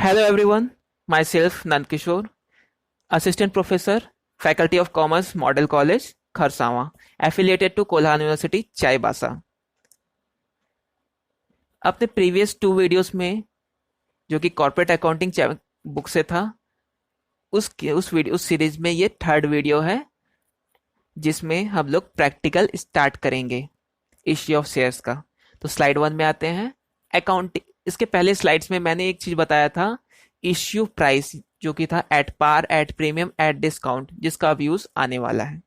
Hello everyone, myself Nandkishore, Assistant Professor, Faculty of Commerce, Model College, Kharsawa, affiliated to Kolhan University, Chaibasa. अपने previous 2 videos में जो कि corporate accounting book से था, उस सीरीज में ये थर्ड वीडियो है जिसमें हम लोग प्रैक्टिकल स्टार्ट करेंगे इश्यू ऑफ शेयर्स का। तो स्लाइड 1 में आते हैं। अकाउंटिंग, इसके पहले स्लाइड्स में मैंने एक चीज बताया था, इश्यू प्राइस, जो कि था at par, at premium, at discount, जिसका अब यूज आने वाला है।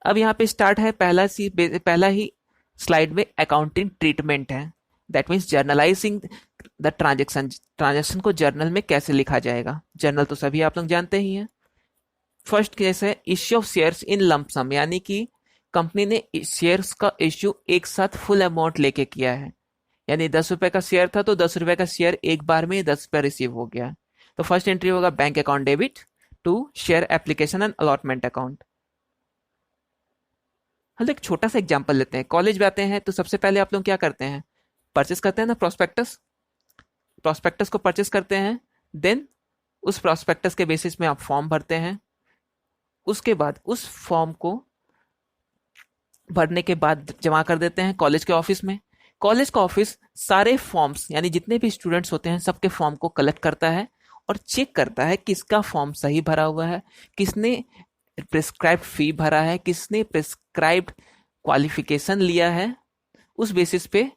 अब यहाँ पे स्टार्ट है पहला ही स्लाइड में अकाउंटिंग ट्रीटमेंट है। That means journalising the transaction को जर्नल में कैसे लिखा जाएगा। जर्नल तो सभी आप लोग जानते ही हैं। फर्स्ट केस है issue of shares in lump sum, यानी कि कंपनी ने शेयर्स का इश्यू एक साथ फुल अमाउंट लेके किया है। यानी 10 रुपए का शेयर था तो 10 रुपए का शेयर एक बार में 10 रुपए रिसीव हो गया। तो फर्स्ट एंट्री होगा bank account debit to share application and allotment account. हम एक छोटा सा एग्जांपल लेते हैं। कॉलेज में आते हैं तो सबसे पहले आप लोग क्या करते हैं, परचेस करते हैं ना, प्रॉस्पेक्टस को परचेस करते हैं। देन उस प्रॉस्पेक्टस के बेसिस में आप फॉर्म भरते हैं। उसके बाद उस फॉर्म को भरने के बाद जमा कर देते हैं कॉलेज के ऑफिस में। कॉलेज का ऑफिस सारे फॉर्म्स, यानी जितने भी स्टूडेंट्स होते हैं सबके फॉर्म को कलेक्ट करता है और चेक करता है किसका फॉर्म सही भरा हुआ है, किसने प्रिस्क्राइब्ड फी भरा है, किसने प्रिस्क्राइब्ड क्वालिफिकेशन लिया है। उस बेसिस पे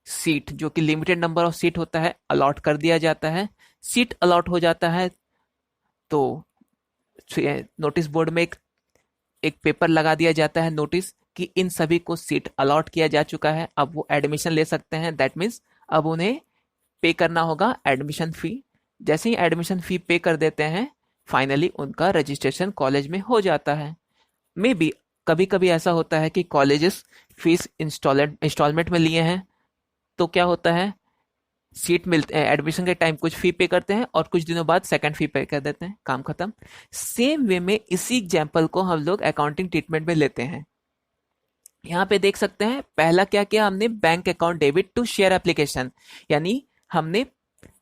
सीट, जो कि लिमिटेड नंबर ऑफ सीट होता है, अलॉट कर दिया जाता है। सीट अलॉट हो जाता है तो नोटिस बोर्ड में एक पेपर लगा दिया जाता है, नोटिस कि इन सभी को सीट अलॉट किया जा चुका है, अब वो एडमिशन ले सकते हैं। दैट मीन्स अब उन्हें पे करना होगा एडमिशन फी। जैसे ही एडमिशन फी पे कर देते हैं, फाइनली उनका रजिस्ट्रेशन कॉलेज में हो जाता है। मे बी कभी कभी ऐसा होता है कि कॉलेजेस फीस इंस्टॉलमेंट में लिए हैं, तो क्या होता है, सीट मिलते हैं, एडमिशन के टाइम कुछ फी पे करते हैं और कुछ दिनों बाद सेकंड फी पे कर देते हैं, काम खत्म। सेम वे में इसी एग्जाम्पल को हम लोग अकाउंटिंग ट्रीटमेंट में लेते हैं। यहाँ पे देख सकते हैं पहला क्या किया हमने, bank account debit to share application, यानी हमने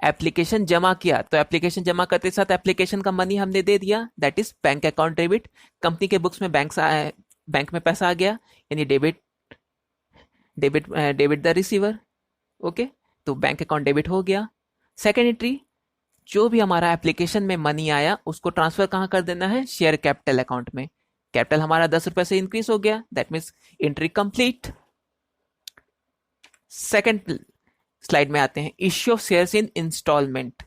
एप्लीकेशन जमा किया तो एप्लीकेशन जमा करते साथ एप्लीकेशन का मनी हमने दे दिया, that is bank account debit. Company के बुक्स में बैंक में पैसा आ गया, यानी debit debit debit the receiver. Okay, तो बैंक अकाउंट डेबिट हो गया। सेकेंड एंट्री, जो भी हमारा एप्लीकेशन में मनी आया उसको ट्रांसफर कहाँ कर देना है, शेयर कैपिटल अकाउंट में। कैपिटल हमारा 10 रुपए से इंक्रीज हो गया, that means entry complete. Second slide में आते हैं, issue of shares in installment.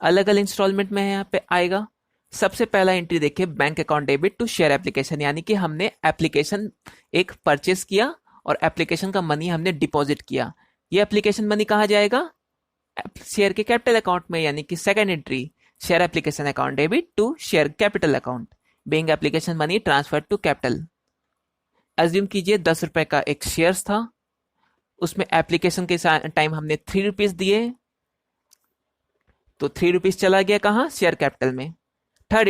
अलग अलग इंस्टॉलमेंट में यहाँ पे आएगा। सबसे पहला एंट्री देखिए, bank account debit to share application, यानी कि हमने एप्लीकेशन एक परचेस किया और एप्लीकेशन का मनी हमने डिपॉजिट किया। ये एप्लीकेशन मनी कहाँ जाएगा, शेयर के कैपिटल अकाउंट में, यानी कि second entry, share application account debit to share capital account, being application money transfer to capital. Assume कीजिए 10 रुपए का एक शेयर्स था, उसमें एप्लीकेशन के टाइम हमने 3 रुपीज दिए, तो 3 रुपीज चला गया कहाँ, शेयर कैपिटल में। थर्ड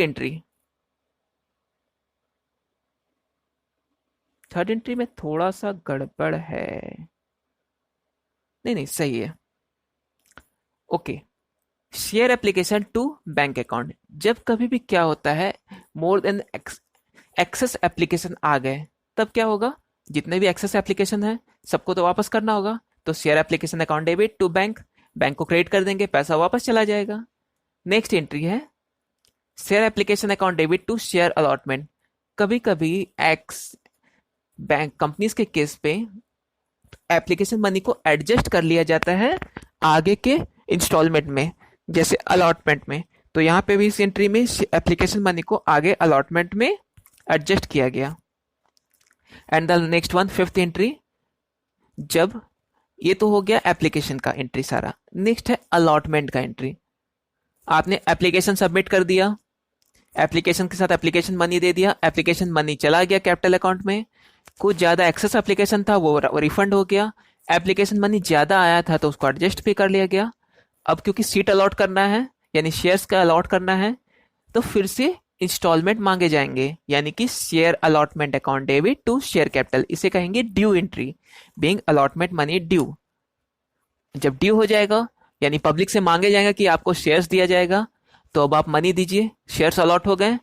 एंट्री में थोड़ा सा गड़बड़ है, नहीं सही है। Okay, share application to bank account. जब कभी भी क्या होता है, मोर देन एक्सेस एप्लीकेशन आ गए, तब क्या होगा, जितने भी एक्सेस एप्लीकेशन है सबको तो वापस करना होगा। तो share application account debit to bank, bank को क्रेडिट कर देंगे, पैसा वापस चला जाएगा। नेक्स्ट एंट्री है share application account debit to share allotment. कभी कभी बैंक कंपनीज के केस पे एप्लीकेशन मनी को एडजस्ट कर लिया जाता है आगे के इंस्टॉलमेंट में, जैसे अलॉटमेंट में। तो यहाँ पे भी इस एंट्री में एप्लीकेशन मनी को आगे अलॉटमेंट में एडजस्ट किया गया। And the next one, fifth entry, जब ये तो हो गया एप्लीकेशन का एंट्री सारा। नेक्स्ट है अलॉटमेंट का एंट्री। आपने एप्लीकेशन सबमिट कर दिया, एप्लीकेशन के साथ एप्लीकेशन मनी दे दिया, एप्लीकेशन मनी चला गया कैपिटल अकाउंट में। कुछ ज्यादा एक्सेस एप्लीकेशन था वो रिफंड हो गया, एप्लीकेशन मनी ज्यादा आया था तो उसको एडजस्ट भी कर लिया गया। अब क्योंकि सीट अलॉट करना है, यानी शेयर्स का अलॉट करना है, तो फिर से इंस्टॉलमेंट मांगे जाएंगे, यानी कि share allotment account debit to share capital, इसे कहेंगे due entry, being allotment money due. जब ड्यू हो जाएगा यानी पब्लिक से मांगे जाएगा कि आपको शेयर्स दिया जाएगा, तो अब आप मनी दीजिए, शेयर्स अलॉट हो गए,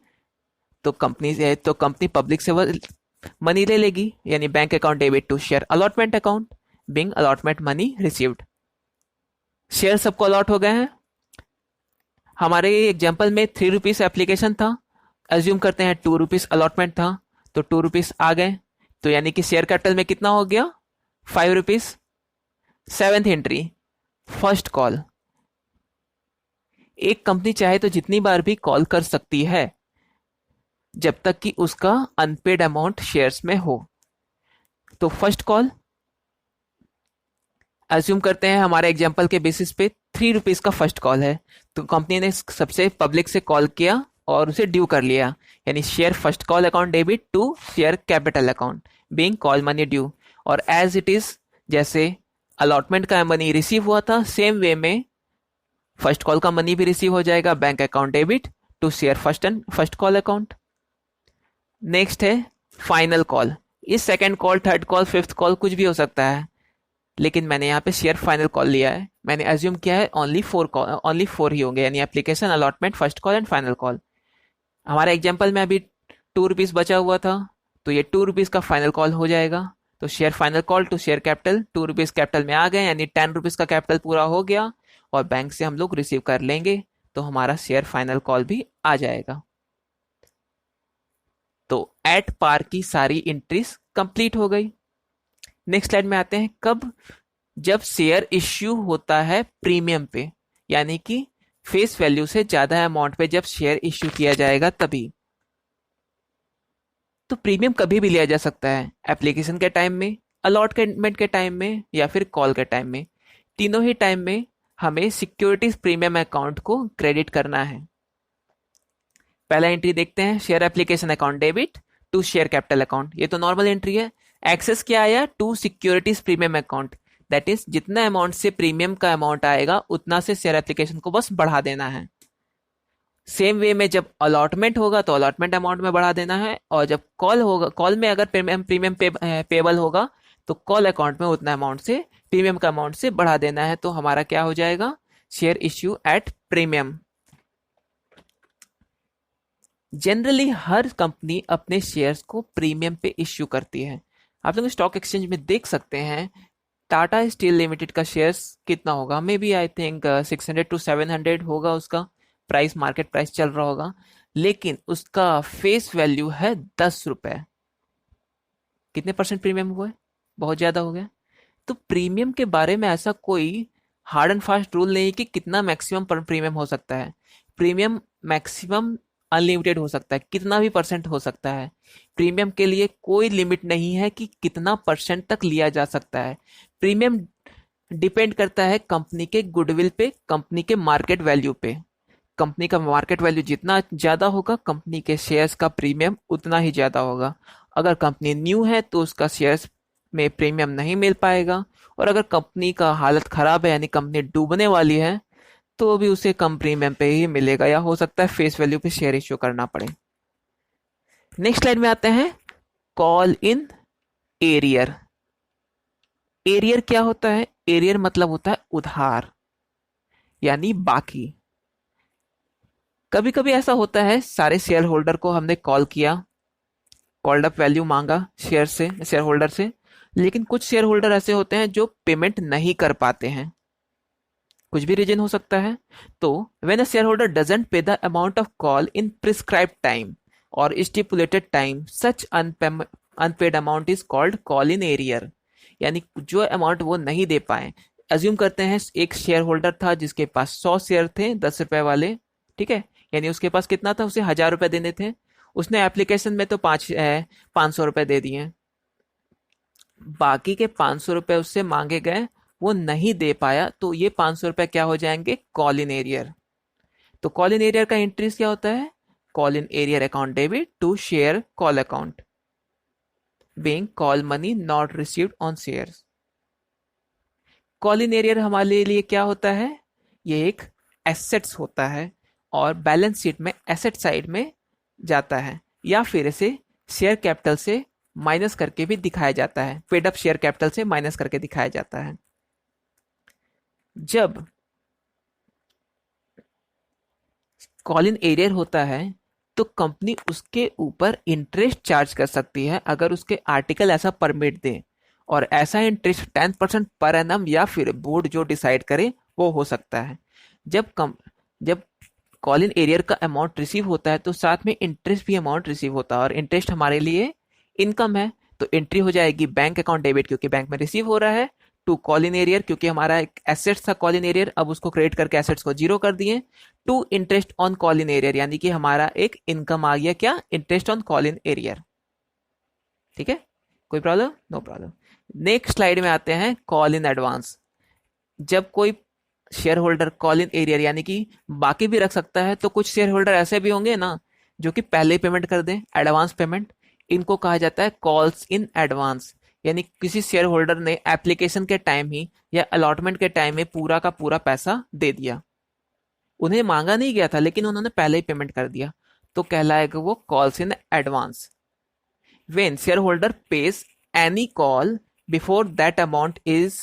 तो कंपनी पब्लिक से मनी ले लेगी, यानी bank account debit to share allotment account, being allotment money received. Share सबको अलॉट हो गए हैं। हमारे एग्जाम्पल में 3 रुपीज एप्लीकेशन था, एज्यूम करते हैं 2 रुपीज अलॉटमेंट था, तो 2 रुपीज आ गए, तो यानी कि शेयर कैपिटल में कितना हो गया, 5 rupees. Seventh entry, first call. एक कंपनी चाहे तो जितनी बार भी कॉल कर सकती है जब तक कि उसका अनपेड अमाउंट शेयर्स में हो। तो फर्स्ट कॉल, अज्यूम करते हैं हमारे एग्जांपल के बेसिस पे 3 रुपीज का फर्स्ट कॉल है, तो कंपनी ने सबसे पब्लिक से कॉल किया और उसे ड्यू कर लिया, यानी share first call account debit to share capital account being call money due. और एज इट इज, जैसे अलॉटमेंट का मनी रिसीव हुआ था, सेम वे में फर्स्ट कॉल का मनी भी रिसीव हो जाएगा, bank account debit to share first call account. Next है फाइनल कॉल। इस second call, third call, fifth call कुछ भी हो सकता है, लेकिन मैंने यहाँ पे शेयर फाइनल कॉल लिया है। मैंने एज्यूम किया है ओनली 4 ही होंगे, यानी application, allotment, first call and final call. हमारे एग्जाम्पल में अभी 2 रुपीज बचा हुआ था, तो ये 2 रुपीज का फाइनल कॉल हो जाएगा। तो share final call to share capital, 2 rupees capital में आ गए, यानी 10 रुपीज का कैपिटल पूरा हो गया और बैंक से हम लोग रिसीव कर लेंगे, तो हमारा शेयर फाइनल कॉल भी आ जाएगा। तो एट पार की सारी एंट्रीज कंप्लीट हो गई। नेक्स्ट स्लाइड में आते हैं, कब, जब शेयर इश्यू होता है प्रीमियम पे, यानी कि फेस वैल्यू से ज्यादा अमाउंट पे जब शेयर इश्यू किया जाएगा तभी। तो प्रीमियम कभी भी लिया जा सकता है, एप्लीकेशन के टाइम में, अलॉटमेंट के टाइम में, या फिर कॉल के टाइम में। तीनों ही टाइम में हमें सिक्योरिटीज प्रीमियम अकाउंट को क्रेडिट करना है। पहला एंट्री देखते हैं, share application account debit to share capital account, ये तो नॉर्मल एंट्री है। एक्सेस क्या आया, to securities premium account, that is जितना अमाउंट से प्रीमियम का अमाउंट आएगा उतना से शेयर एप्लीकेशन को बस बढ़ा देना है। सेम वे में जब अलॉटमेंट होगा तो अलॉटमेंट अमाउंट में बढ़ा देना है, और जब कॉल होगा, कॉल में अगर प्रीमियम पेबल होगा तो कॉल अकाउंट में उतना अमाउंट से, प्रीमियम का अमाउंट से बढ़ा देना है। तो हमारा क्या हो जाएगा, share issue at premium. Generally her company अपने शेयर्स को प्रीमियम पे इश्यू करती है। आप लोग स्टॉक एक्सचेंज में देख सकते हैं, टाटा स्टील लिमिटेड का शेयर्स कितना होगा, may be I think 600 to 700 होगा उसका प्राइस, मार्केट प्राइस चल रहा होगा, लेकिन उसका फेस वैल्यू है 10 रुपए। कितने परसेंट प्रीमियम हुआ है, बहुत ज्यादा हो गया। तो प्रीमियम के बारे में ऐसा कोई हार्ड एंड फास्ट रूल नहीं कि कितना मैक्सिमम प्रीमियम हो सकता है। प्रीमियम मैक्सिमम अनलिमिटेड हो सकता है, कितना भी परसेंट हो सकता है। प्रीमियम के लिए कोई लिमिट नहीं है कि कितना परसेंट तक लिया जा सकता है। प्रीमियम डिपेंड करता है कंपनी के गुडविल पे, कंपनी के मार्केट वैल्यू पे। कंपनी का मार्केट वैल्यू जितना ज्यादा होगा, कंपनी के शेयर्स का प्रीमियम उतना ही ज्यादा होगा। अगर कंपनी न्यू है तो उसका शेयर्स में प्रीमियम नहीं मिल पाएगा, और अगर कंपनी का हालत खराब है, यानी कंपनी डूबने वाली है, तो भी उसे कम प्रीमियम पे ही मिलेगा, या हो सकता है फेस वैल्यू पे शेयर इश्यू करना पड़े। नेक्स्ट स्लाइड में आते हैं, कॉल इन एरियर। एरियर क्या होता है, एरियर मतलब होता है उधार, यानी बाकी। कभी कभी ऐसा होता है, सारे शेयर होल्डर को हमने कॉल किया, कॉल्ड अप वैल्यू मांगा शेयर होल्डर से, लेकिन कुछ शेयर होल्डर ऐसे होते हैं जो पेमेंट नहीं कर पाते हैं, कुछ भी रीजन हो सकता है। तो when a share holder doesn't pay the amount of call in prescribed time or stipulated time, such unpaid amount is called call in arrear, यानी जो अमाउंट वो नहीं दे पाए। अज्यूम करते हैं एक शेयर होल्डर था जिसके पास 100 शेयर थे 10 रुपए वाले, ठीक है, यानी उसके पास कितना था, उसे 1000 रुपए देने थे। उसने एप्लीकेशन में तो 500 रुपए दे दिए, बाकी के 500 रुपए उससे मांगे गए, वो नहीं दे पाया, तो ये 500 रुपए क्या हो जाएंगे, कॉल इन एरियर। तो कॉल इन एरियर का इंट्रीज क्या होता है, call in arrear account debit to share call account being call money not received on shares. Call in arrear हमारे लिए क्या होता है, ये एक एसेट्स होता है, और बैलेंस शीट में एसेट साइड में जाता है, या फिर इसे शेयर कैपिटल से माइनस करके भी दिखाया जाता है, पेड अप शेयर कैपिटल से माइनस करके दिखाया जाता है। जब कॉल इन एरियर होता है तो कंपनी उसके ऊपर इंटरेस्ट चार्ज कर सकती है अगर उसके आर्टिकल ऐसा परमिट दे, और ऐसा इंटरेस्ट 10% पर एनम या फिर बोर्ड जो डिसाइड करे वो हो सकता है। जब कॉल इन एरियर का अमाउंट रिसीव होता है तो साथ में इंटरेस्ट भी अमाउंट रिसीव होता है, और इंटरेस्ट हमारे लिए इनकम है, तो एंट्री हो जाएगी बैंक अकाउंट डेबिट क्योंकि बैंक में रिसीव हो रहा है, टू कॉल इन एरियर क्योंकि हमारा एक एसेट्स था कॉल इन एरियर, अब उसको क्रेडिट करके एसेट्स को जीरो कर दिए, to interest on call in arrear यानी कि हमारा एक इनकम आ गया, क्या, interest on call in arrear. ठीक है, कोई problem? No problem. Next slide में आते हैं, कॉल इन एडवांस। जब कोई share holder call in arrear यानी कि बाकी भी रख सकता है, तो कुछ शेयर होल्डर ऐसे भी होंगे ना जो कि पहले ही पेमेंट कर दें, एडवांस पेमेंट, इनको कहा जाता है कॉल्स इन एडवांस। यानी किसी शेयर होल्डर ने एप्लीकेशन के टाइम ही या अलॉटमेंट के टाइम में पूरा का पूरा पैसा दे दिया, उन्हें मांगा नहीं गया था लेकिन उन्होंने पहले ही पेमेंट कर दिया, तो कहलाएगा वो calls in advance. When shareholder pays any call before that amount is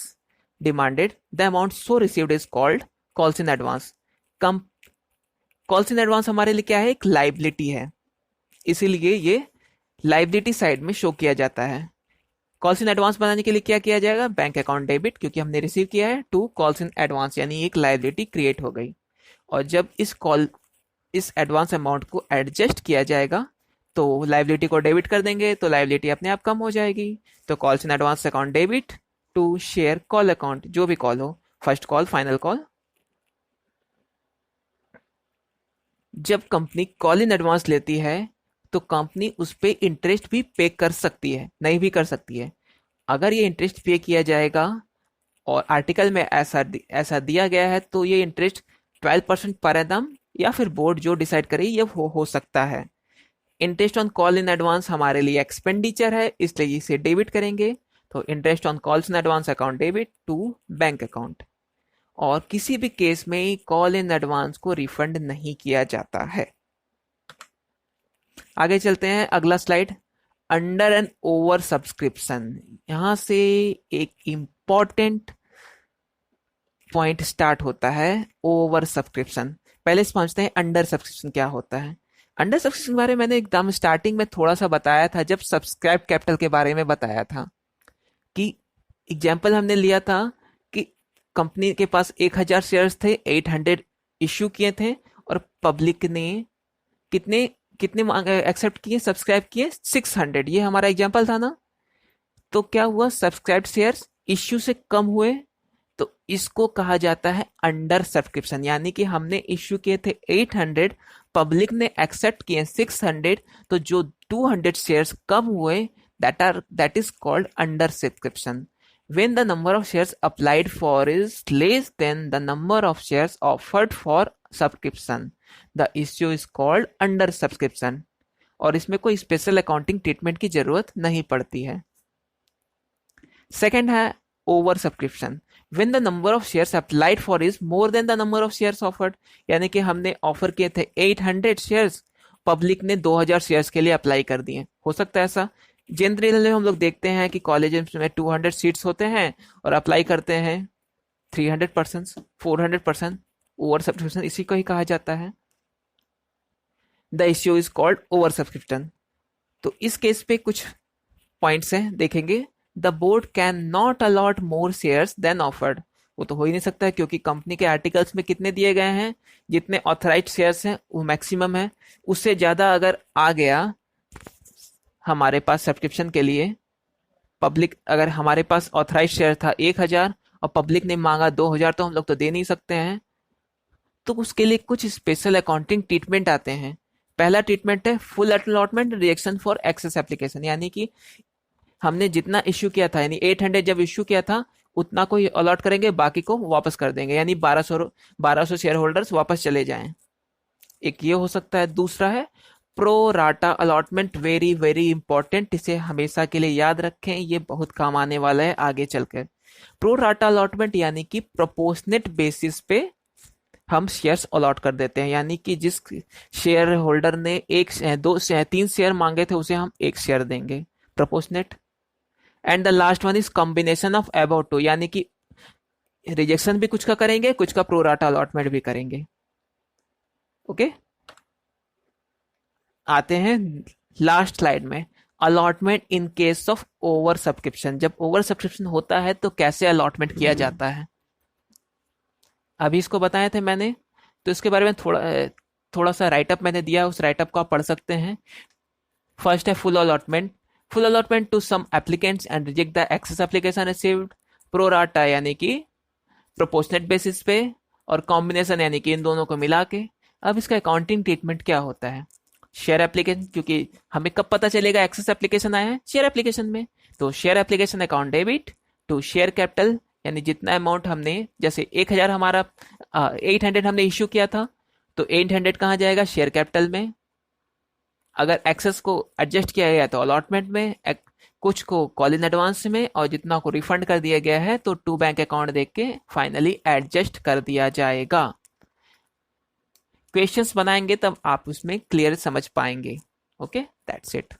demanded, the amount so received is called calls in advance. Come calls in advance हमारे लिए क्या है, एक लाइबिलिटी है, इसीलिए ये लाइबिलिटी साइड में शो किया जाता है। कॉल्स इन एडवांस बनाने के लिए क्या किया जाएगा, बैंक अकाउंट डेबिट क्योंकि हमने रिसीव किया है, टू कॉल्स इन एडवांस यानी एक लाइबिलिटी क्रिएट हो गई, और जब इस एडवांस अमाउंट को एडजस्ट किया जाएगा तो लाइबिलिटी को डेबिट कर देंगे, तो लाइबिलिटी अपने आप कम हो जाएगी। तो calls in advance account debit to share call account, जो भी कॉल हो, फर्स्ट कॉल, फाइनल कॉल। जब कंपनी कॉल इन एडवांस लेती है तो कंपनी उस पर इंटरेस्ट भी पे कर सकती है, नहीं भी कर सकती है। अगर ये इंटरेस्ट पे किया जाएगा और आर्टिकल में ऐसा दिया गया है तो ये इंटरेस्ट 12% पर एनम या फिर बोर्ड जो डिसाइड करे ये हो सकता है। Interest on call in advance हमारे लिए एक्सपेंडिचर है, इसलिए इसे डेबिट करेंगे, तो interest on calls in advance account debit to bank account. और किसी भी केस में कॉल इन एडवांस को रिफंड नहीं किया जाता है। आगे चलते हैं, अगला slide, under and over subscription. यहां से एक इंपॉर्टेंट पॉइंट स्टार्ट होता है, ओवर सब्सक्रिप्शन। पहले समझते हैं अंडर सब्सक्रिप्शन क्या होता है। अंडर सब्सक्रिप्शन के बारे में मैंने एकदम स्टार्टिंग में थोड़ा सा बताया था जब सब्सक्राइब कैपिटल के बारे में बताया था, कि एग्जाम्पल हमने लिया था कि कंपनी के पास 1000 शेयर्स थे, 800 इश्यू किए थे, और पब्लिक ने कितने कितने एक्सेप्ट किए, सब्सक्राइब किए 600, ये हमारा एग्जाम्पल था ना। तो क्या हुआ, सब्सक्राइब शेयर्स इश्यू से कम हुए, तो इसको कहा जाता है अंडर सब्सक्रिप्शन। यानी कि हमने इश्यू किए थे 800, पब्लिक ने एक्सेप्ट किए 600, तो जो 200 शेयर्स कम हुए that is called under subscription. When the number of shares applied for is less than the number of shares offered for subscription, the issue is called under subscription. और इसमें कोई special accounting treatment की जरूरत नहीं पड़ती है। Second है over subscription. When the number of shares applied for is more than the number of shares offered, यानी कि हमने ऑफर किए थे 800 शेयर्स, पब्लिक ने 2000 शेयर्स के लिए अप्लाई कर दिए। हो सकता है ऐसा, जनरली हम लोग देखते हैं कि कॉलेज में 200 सीट्स होते हैं और अप्लाई करते हैं 300%, 400%, ओवर सब्सक्रिप्शन इसी को ही कहा जाता है। The issue is called over subscription. तो इस केस पे कुछ पॉइंट्स हैं, देखेंगे। The board can not allot more shares than offered, वो तो हो ही नहीं सकता है क्योंकि कंपनी के आर्टिकल्स में कितने दिए गए हैं, जितने ऑथराइज्ड शेयर्स हैं वो मैक्सिमम है। उससे ज्यादा अगर आ गया हमारे पास सब्सक्रिप्शन के लिए, पब्लिक अगर हमारे पास ऑथराइज शेयर था 1000 और पब्लिक ने मांगा 2000, तो हम लोग तो दे नहीं सकते हैं। तो उसके लिए कुछ स्पेशल अकाउंटिंग ट्रीटमेंट आते हैं। पहला ट्रीटमेंट है full allotment rejection for excess application, यानी कि हमने जितना इश्यू किया था, यानी 800 जब इश्यू किया था उतना को अलॉट करेंगे, बाकी को वापस कर देंगे, यानी 1200 शेयर होल्डर्स वापस चले जाएं। एक ये हो सकता है। दूसरा है pro rata allotment, very very important, इसे हमेशा के लिए याद रखें, ये बहुत काम आने वाला है आगे चलकर। प्रो राटा अलॉटमेंट यानी कि प्रोपोर्शनेट बेसिस पे हम शेयर्स अलॉट कर देते हैं, यानी कि जिस शेयर होल्डर ने 3 शेयर मांगे थे उसे हम 1 शेयर देंगे, proportionate. And the last one is combination of about two, यानी कि रिजेक्शन भी कुछ का करेंगे, कुछ का प्रो राटा अलॉटमेंट भी करेंगे। ओके आते हैं लास्ट स्लाइड में, allotment in case of over subscription. जब ओवर सब्सक्रिप्शन होता है तो कैसे अलॉटमेंट किया जाता है, अभी इसको बताए थे मैंने। तो इसके बारे में थोड़ा सा राइटअप मैंने दिया, उस राइटअप को आप पढ़ सकते हैं। फर्स्ट है full allotment. Full allotment to some applicants and reject the excess application received. Pro rata यानी कि प्रोपोर्शनेट बेसिस पे, और कॉम्बिनेशन यानी कि इन दोनों को मिला के। अब इसका अकाउंटिंग ट्रीटमेंट क्या होता है? शेयर एप्लीकेशन, क्योंकि हमें कब पता चलेगा एक्सेस एप्लीकेशन आया है? शेयर एप्लीकेशन में। तो share application account debit to share capital, यानी जितना अमाउंट हमने, जैसे 1,000 हमारा 800 हमने इश्यू किया था, तो 800 कहाँ जाएगा? शेयर कैपिटल में। अगर एक्सेस को एडजस्ट किया गया तो अलॉटमेंट में, कुछ को कॉल इन एडवांस में, और जितना को रिफंड कर दिया गया है तो टू बैंक अकाउंट देख के फाइनली एडजस्ट कर दिया जाएगा। क्वेश्चंस बनाएंगे तब आप उसमें क्लियर समझ पाएंगे। Okay, that's it.